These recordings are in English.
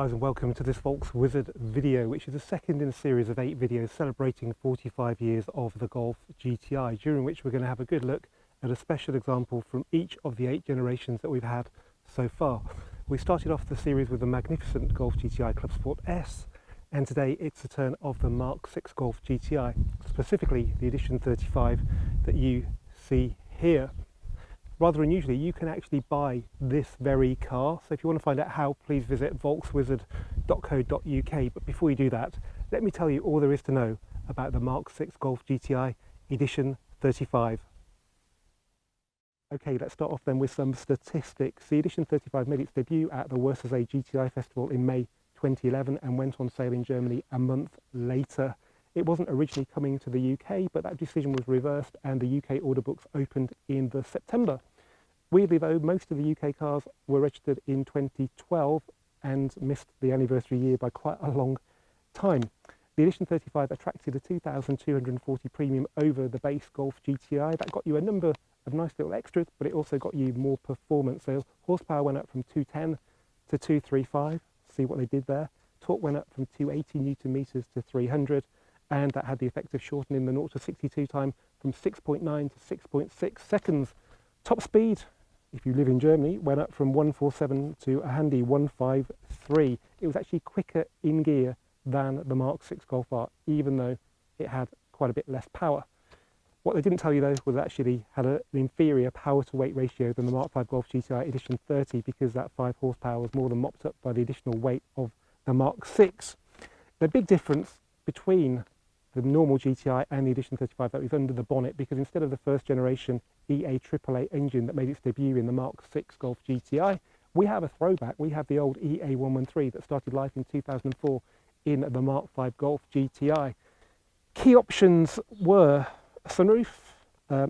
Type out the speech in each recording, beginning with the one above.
guys, and welcome to this Volks Wizard video, which is the second in a series of 8 videos celebrating 45 years of the Golf GTI, during which we're going to have a good look at a special example from each of the 8 generations that we've had so far. We started off the series with the magnificent Golf GTI Club Sport S, and today it's the turn of the Mk6 Golf GTI, specifically the Edition 35 that you see here. Rather unusually, you can actually buy this very car, so if you want to find out how, please visit volkswizard.co.uk. But before you do that, let me tell you all there is to know about the Mk6 Golf GTI Edition 35. Okay, let's start off then with some statistics. The Edition 35 made its debut at the Wörthersee GTI Festival in May 2011 and went on sale in Germany a month later. It wasn't originally coming to the UK, but that decision was reversed and the UK order books opened in September. Weirdly though, most of the UK cars were registered in 2012 and missed the anniversary year by quite a long time. The Edition 35 attracted a 2,240 premium over the base Golf GTI. That got you a number of nice little extras, but it also got you more performance. So horsepower went up from 210 to 235. See what they did there. Torque went up from 280 Newton meters to 300. And that had the effect of shortening the 0 to 62 time from 6.9 to 6.6 seconds. Top speed, if you live in Germany, went up from 147 to a handy 153. It was actually quicker in gear than the Mk6 Golf R, even though it had quite a bit less power. What they didn't tell you though was it actually had an inferior power to weight ratio than the Mk5 Golf GTI Edition 30, because that 5 horsepower was more than mopped up by the additional weight of the Mk6. The big difference between the normal GTI and the Edition 35 that was under the bonnet, because instead of the first generation EA AAA engine that made its debut in the Mk6 Golf GTI, we have a throwback. We have the old EA 113 that started life in 2004 in the Mk5 Golf GTI. Key options were a sunroof,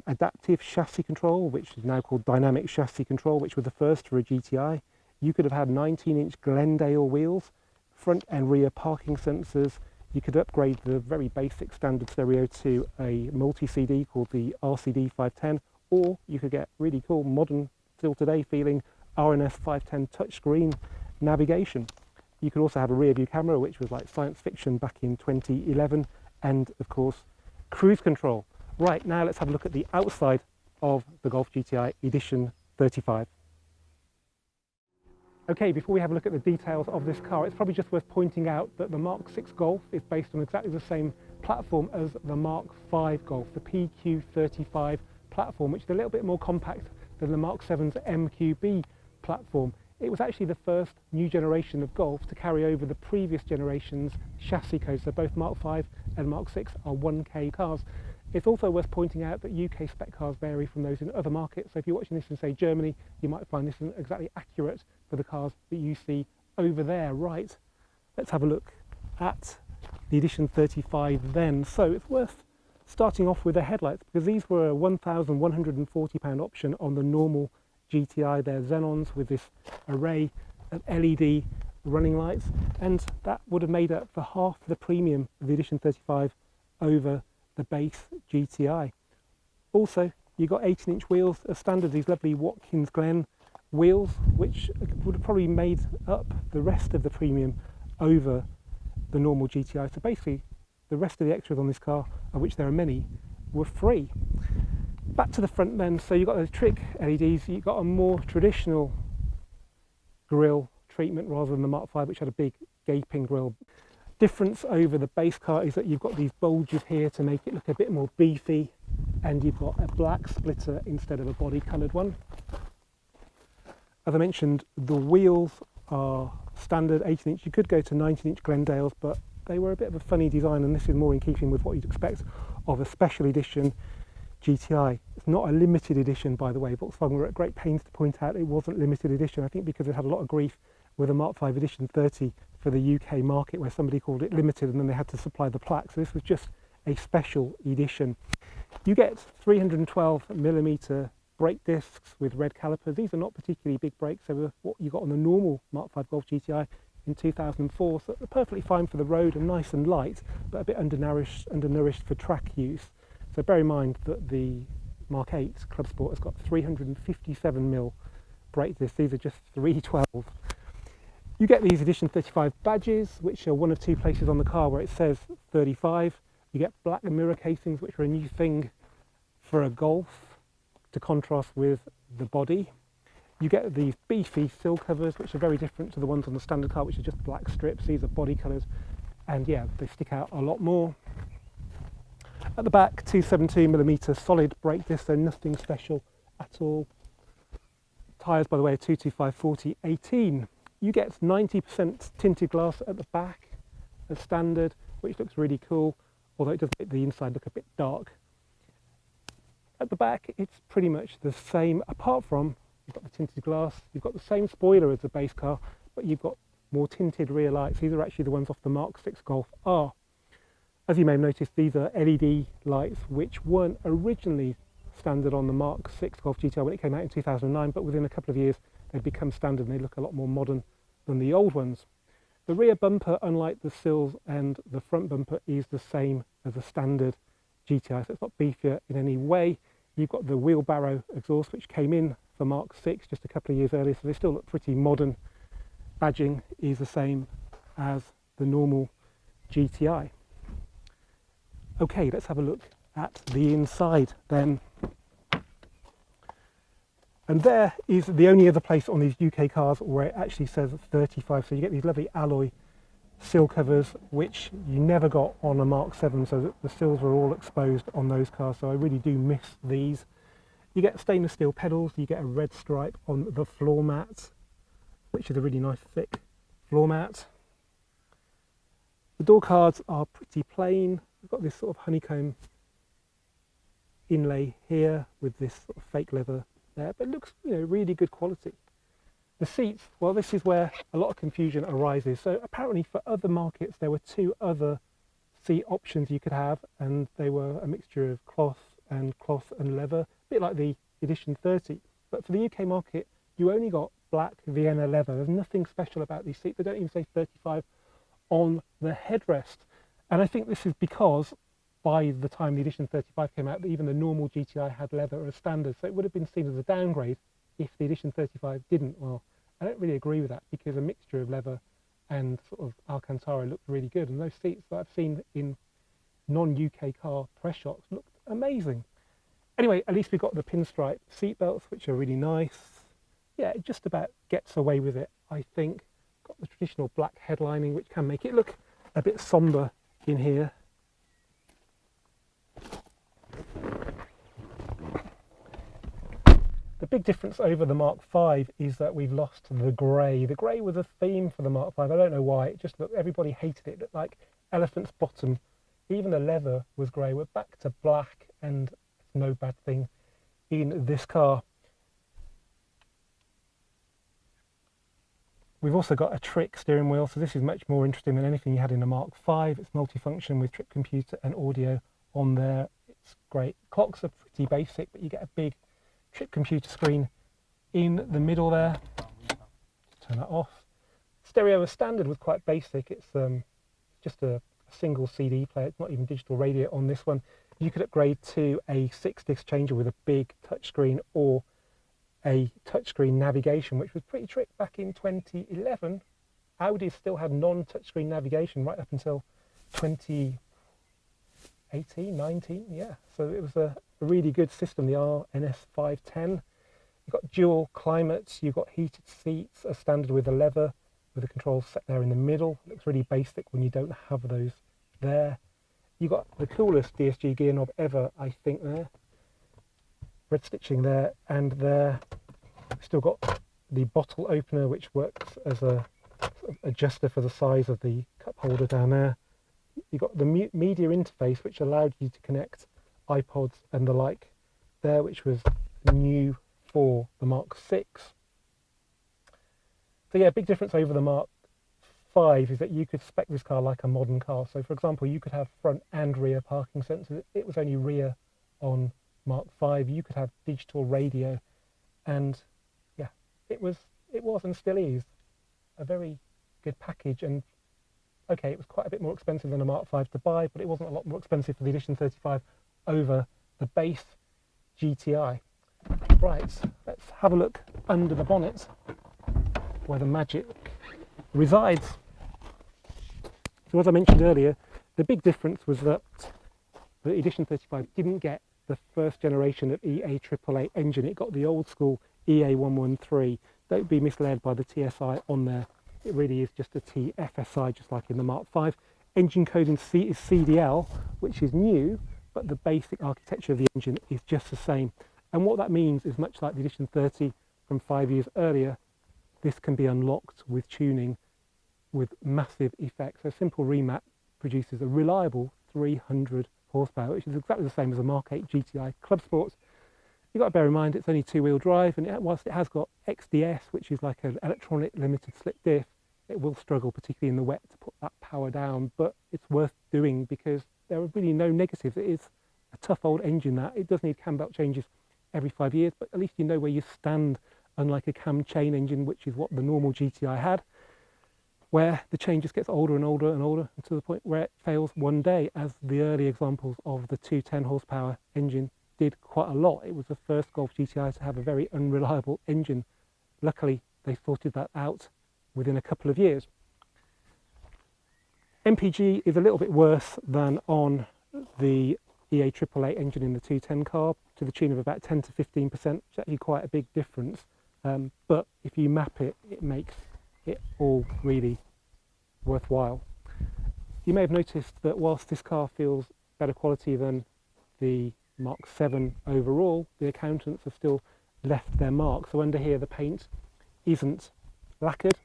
adaptive chassis control, which is now called dynamic chassis control, which was the first for a GTI. You could have had 19-inch Glendale wheels, front and rear parking sensors. You could upgrade the very basic standard stereo to a multi-CD called the RCD 510, or you could get really cool, modern, still today feeling RNS 510 touchscreen navigation. You could also have a rear view camera, which was like science fiction back in 2011, and of course cruise control. Right, now let's have a look at the outside of the Golf GTI Edition 35. Okay, before we have a look at the details of this car, it's probably just worth pointing out that the Mk6 Golf is based on exactly the same platform as the Mk5 Golf, the PQ35 platform, which is a little bit more compact than the Mk7's MQB platform. It was actually the first new generation of Golf to carry over the previous generation's chassis code, so both Mk5 and Mk6 are 1K cars. It's also worth pointing out that UK spec cars vary from those in other markets, so if you're watching this in, say, Germany, you might find this isn't exactly accurate for the cars that you see over there. Right, let's have a look at the Edition 35 then. So it's worth starting off with the headlights, because these were a £1,140 option on the normal GTI. They're Xenons with this array of LED running lights, and that would have made up for half the premium of the Edition 35 over the base GTI. Also, you got 18-inch wheels as standard, these lovely Watkins Glen wheels, which would have probably made up the rest of the premium over the normal GTI. So basically, the rest of the extras on this car, of which there are many, were free. Back to the front then, so you've got those trick LEDs, you've got a more traditional grille treatment rather than the Mk5, which had a big gaping grille. Difference over the base car is that you've got these bulges here to make it look a bit more beefy, and you've got a black splitter instead of a body coloured one. As I mentioned, the wheels are standard 18-inch. You could go to 19-inch Glendales, but they were a bit of a funny design, and this is more in keeping with what you'd expect of a special edition GTI. It's not a limited edition, by the way. Volkswagen were at great pains to point out it wasn't limited edition, I think because it had a lot of grief with a Mk5 Edition 30 for the UK market, where somebody called it limited and then they had to supply the plaque. So this was just a special edition. You get 312mm brake discs with red calipers. These are not particularly big brakes. They were what you got on the normal Mk5 Golf GTI in 2004, so they're perfectly fine for the road and nice and light, but a bit undernourished for track use. So bear in mind that the Mk8 Club Sport has got 357mm brake discs. These are just 312. You get these Edition 35 badges, which are one of two places on the car where it says 35. You get black mirror casings, which are a new thing for a Golf to contrast with the body. You get these beefy sill covers, which are very different to the ones on the standard car, which are just black strips. These are body colours, and yeah, they stick out a lot more. At the back, 272mm solid brake discs, so nothing special at all. Tyres, by the way, are 225/40/18. You get 90% tinted glass at the back as standard, which looks really cool, although it does make the inside look a bit dark. At the back, it's pretty much the same, apart from you've got the tinted glass, you've got the same spoiler as the base car, but you've got more tinted rear lights. These are actually the ones off the Mk6 Golf R. As you may have noticed, these are LED lights, which weren't originally standard on the Mk6 Golf GTI when it came out in 2009, but within a couple of years they've become standard and they look a lot more modern than the old ones. The rear bumper, unlike the sills and the front bumper, is the same as a standard GTI, so it's not beefier in any way. You've got the wheelbarrow exhaust, which came in for Mk6 just a couple of years earlier, so they still look pretty modern. Badging is the same as the normal GTI. Okay, let's have a look at the inside then. And there is the only other place on these UK cars where it actually says 35. So you get these lovely alloy sill covers, which you never got on a Mk7, so that the sills were all exposed on those cars. So I really do miss these. You get stainless steel pedals, you get a red stripe on the floor mat, which is a really nice thick floor mat. The door cards are pretty plain. We've got this sort of honeycomb inlay here with this sort of fake leather there, but it looks, you know, really good quality. The seats, well, this is where a lot of confusion arises. So apparently for other markets there were two other seat options you could have, and they were a mixture of cloth and leather, a bit like the Edition 30. But for the UK market you only got black Vienna leather. There's nothing special about these seats. They don't even say 35 on the headrest, and I think this is because by the time the Edition 35 came out, even the normal GTI had leather as standard, so it would have been seen as a downgrade if the Edition 35 didn't. Well, I don't really agree with that, because a mixture of leather and sort of Alcantara looked really good, and those seats that I've seen in non-UK car press shots looked amazing. Anyway, at least we got the pinstripe seat belts, which are really nice. Yeah, it just about gets away with it, I think. Got the traditional black headlining, which can make it look a bit somber in here. The big difference over the Mark V is that we've lost the grey. The grey was a theme for the Mark V. I don't know why. It just looked, everybody hated it. It looked like elephant's bottom. Even the leather was grey. We're back to black, and it's no bad thing in this car. We've also got a trick steering wheel, so this is much more interesting than anything you had in the Mark V. It's multifunction with trip computer and audio on there. It's great. Clocks are pretty basic, but you get a big trip computer screen in the middle there. Turn that off. Stereo as standard was quite basic. It's just a single CD player. It's not even digital radio on this one. You could upgrade to a 6-disc changer with a big touchscreen, or a touchscreen navigation, which was pretty trick back in 2011. Audi still had non-touchscreen navigation right up until 2018, 19, yeah. So it was a really good system, the RNS 510. You've got dual climates, you've got heated seats as standard with the leather, with the controls set there in the middle. It looks really basic when you don't have those there. You've got the coolest DSG gear knob ever, I think, there. Red stitching there and there. Still got the bottle opener, which works as a sort of adjuster for the size of the cup holder down there. You've got the media interface, which allowed you to connect iPods and the like there, which was new for the Mark 6. So yeah, big difference over the Mark 5 is that you could spec this car like a modern car. So for example, you could have front and rear parking sensors. It was only rear on Mark 5. You could have digital radio, and yeah, it was and still is a very good package. And okay, it was quite a bit more expensive than a Mark 5 to buy, but it wasn't a lot more expensive for the Edition 35 over the base GTI. Right, let's have a look under the bonnet where the magic resides. So as I mentioned earlier, the big difference was that the Edition 35 didn't get the first generation of EA888 engine. It got the old school EA113. Don't be misled by the TSI on there. It really is just a TFSI, just like in the Mark V. Engine coding is CDL, which is new, but the basic architecture of the engine is just the same. And what that means is, much like the Edition 30 from 5 years earlier, this can be unlocked with tuning with massive effects. So simple remap produces a reliable 300 horsepower, which is exactly the same as a Mk8 GTI Club Sports. You've got to bear in mind it's only two-wheel drive, and whilst it has got XDS, which is like an electronic limited slip diff, it will struggle, particularly in the wet, to put that power down, but it's worth doing because there are really no negatives. It is a tough old engine that. It does need cam belt changes every 5 years, but at least you know where you stand, unlike a cam chain engine, which is what the normal GTI had, where the chain just gets older and older and older, and to the point where it fails one day, as the early examples of the 210 horsepower engine did quite a lot. It was the first Golf GTI to have a very unreliable engine. Luckily, they sorted that out within a couple of years. MPG is a little bit worse than on the EA888 engine in the 210 carb, to the tune of about 10 to 15%, which is actually quite a big difference. But if you map it, it makes it all really worthwhile. You may have noticed that whilst this car feels better quality than the Mk7 overall, the accountants have still left their mark. So under here the paint isn't lacquered,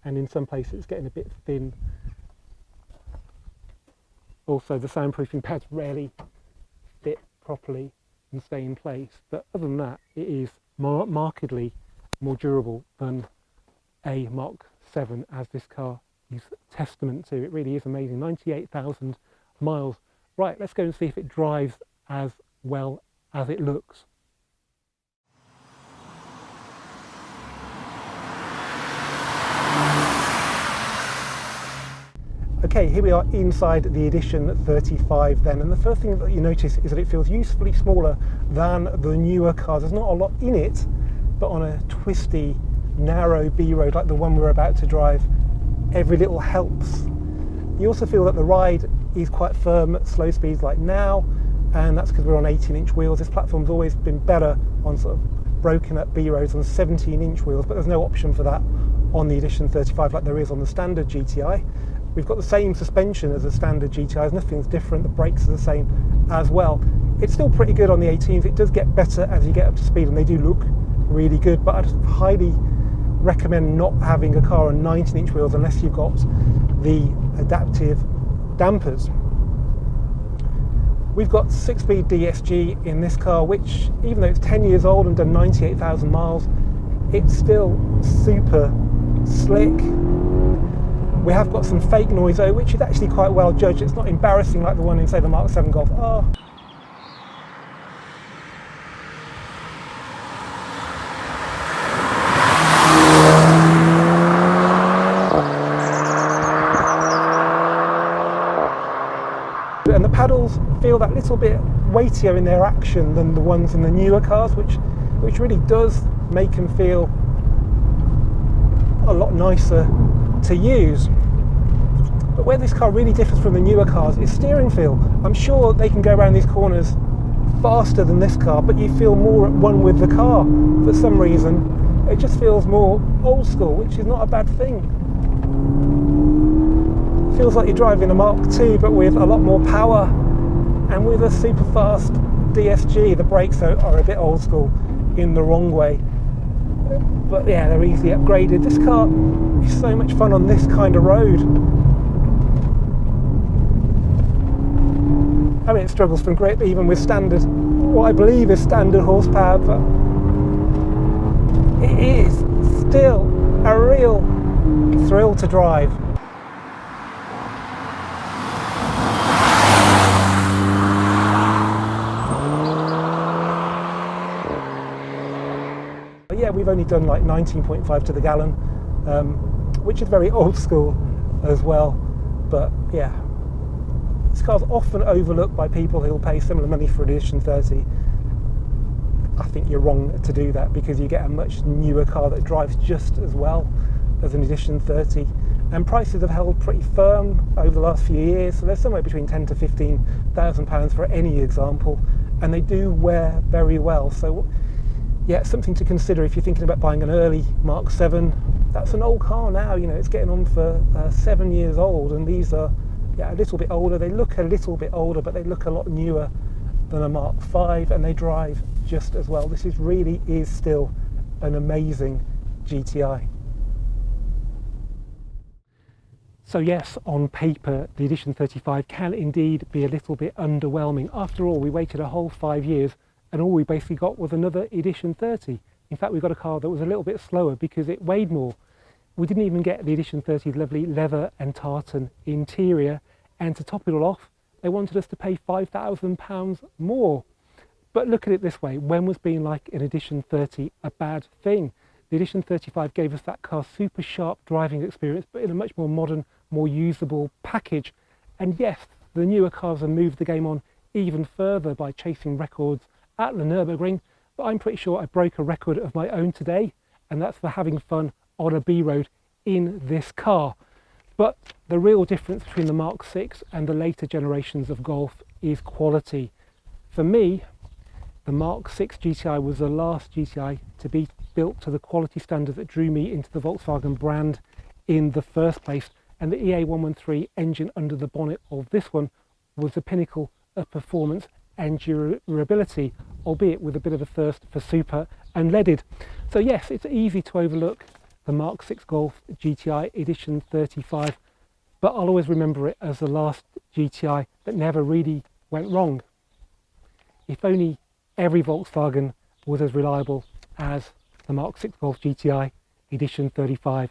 and in some places it's getting a bit thin. Also, the soundproofing pads rarely fit properly and stay in place, but other than that, it is markedly more durable than a Mk7, as this car is testament to. It really is amazing. 98,000 miles. Right, let's go and see if it drives as well as it looks. Okay, here we are inside the Edition 35 then, and the first thing that you notice is that it feels usefully smaller than the newer cars. There's not a lot in it, but on a twisty, narrow B road like the one we're about to drive, every little helps. You also feel that the ride is quite firm at slow speeds like now, and that's because we're on 18-inch wheels. This platform's always been better on sort of broken up B roads on 17-inch wheels, but there's no option for that on the Edition 35 like there is on the standard GTI. We've got the same suspension as the standard GTIs, nothing's different, the brakes are the same as well. It's still pretty good on the 18s, it does get better as you get up to speed, and they do look really good, but I'd highly recommend not having a car on 19-inch wheels unless you've got the adaptive dampers. We've got 6-speed DSG in this car, which, even though it's 10 years old and done 98,000 miles, it's still super slick. We have got some fake noise though, which is actually quite well judged. It's not embarrassing like the one in, say, the Mk7 Golf R. And the paddles feel that little bit weightier in their action than the ones in the newer cars, which really does make them feel a lot nicer to use. But where this car really differs from the newer cars is steering feel. I'm sure they can go around these corners faster than this car, but you feel more at one with the car. For some reason, it just feels more old school, which is not a bad thing. It feels like you're driving a Mark II, but with a lot more power, and with a super fast DSG. The brakes are a bit old school in the wrong way, but yeah, they're easily upgraded. This car is so much fun on this kind of road. I mean, it struggles from grip even with standard, what I believe is standard horsepower, but it is still a real thrill to drive. But yeah, we've only done like 19.5 to the gallon, which is very old school as well, but yeah. This car's often overlooked by people who'll pay similar money for an Edition 30. I think you're wrong to do that, because you get a much newer car that drives just as well. as an Edition 30, and prices have held pretty firm over the last few years, so they're somewhere between £10,000 to £15,000 for any example, and they do wear very well. So yeah, something to consider if you're thinking about buying an early Mark 7. That's an old car now, you know, it's getting on for 7 years old, and these are a little bit older. They look a little bit older, but they look a lot newer than a Mark 5, and they drive just as well. This really is still an amazing GTI. So yes, on paper the Edition 35 can indeed be a little bit underwhelming. After all, we waited a whole 5 years and all we basically got was another Edition 30. In fact, we got a car that was a little bit slower because it weighed more. We didn't even get the Edition 30's lovely leather and tartan interior, and to top it all off, they wanted us to pay £5,000 more. But look at it this way, when was being like an Edition 30 a bad thing? The Edition 35 gave us that car's super sharp driving experience, but in a much more modern, more usable package. And yes, the newer cars have moved the game on even further by chasing records at the Nürburgring, but I'm pretty sure I broke a record of my own today, and that's for having fun on a B road in this car. But the real difference between the Mark 6 and the later generations of Golf is quality. For me, the Mark 6 GTI was the last GTI to be built to the quality standard that drew me into the Volkswagen brand in the first place, and the EA113 engine under the bonnet of this one was the pinnacle of performance and durability, albeit with a bit of a thirst for super and leaded. So yes, it's easy to overlook the Mark 6 Golf GTI Edition 35, but I'll always remember it as the last GTI that never really went wrong. If only every Volkswagen was as reliable as the Mark 6 Golf GTI Edition 35.